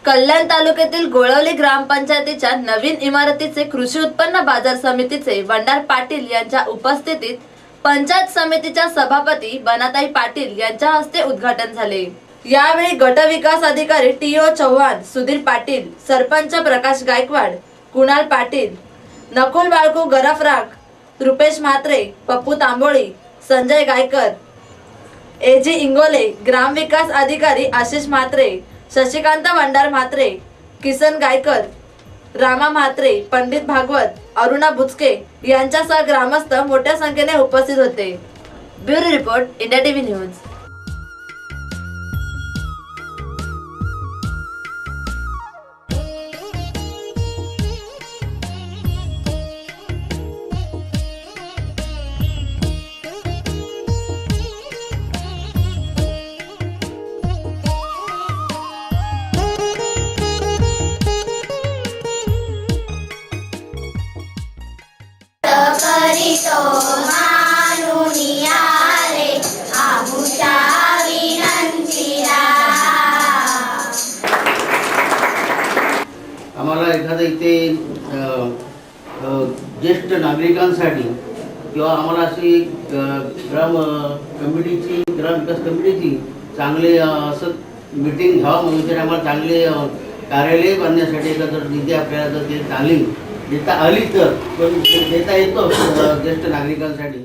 कल्याण तालुक्यातील गोळवली ग्रामपंचायतीच्या नवीन इमारतीचे कृषी उत्पन्न बाजार समितीचे वंडार पाटील यांच्या उपस्थितीत पंचायत समितीच्या सभापती बनाताई पाटील यांच्या हस्ते उद्घाटन झाले। यावेळी गट विकास अधिकारी टीओ चव्हाण, सुधीर पाटील, सरपंच प्रकाश गायकवाड, कुणाल पाटील, नकुल बाळकू गरफराक, रुपेश म्हात्रे, पप्पू तांबोळी, संजय गायकर, एजी इंगोले, ग्राम विकास अधिकारी आशिष म्हात्रे, शशिकांत वंडार म्हात्रे, किसन गायकर, रामा म्हात्रे, पंडित भागवत, अरुणा बुचके यांच्यासह ग्रामस्थ मोठ्या संख्येने उपस्थित होते। Bureau report, India TV news. करीतो मानुनिया रे आमुषा विनंतीला। आम्हाला एखादं इथे ज्येष्ठ नागरिकांसाठी किंवा आम्हाला अशी ग्राम विकास कमिटीची चांगले असं मीटिंग घ्यावं म्हणून तरी आम्हाला चांगले कार्यालय बांधण्यासाठी जर निधी आपल्याला जर ते तालीम देता आली तर पण देता येतो ज्येष्ठ नागरिकांसाठी।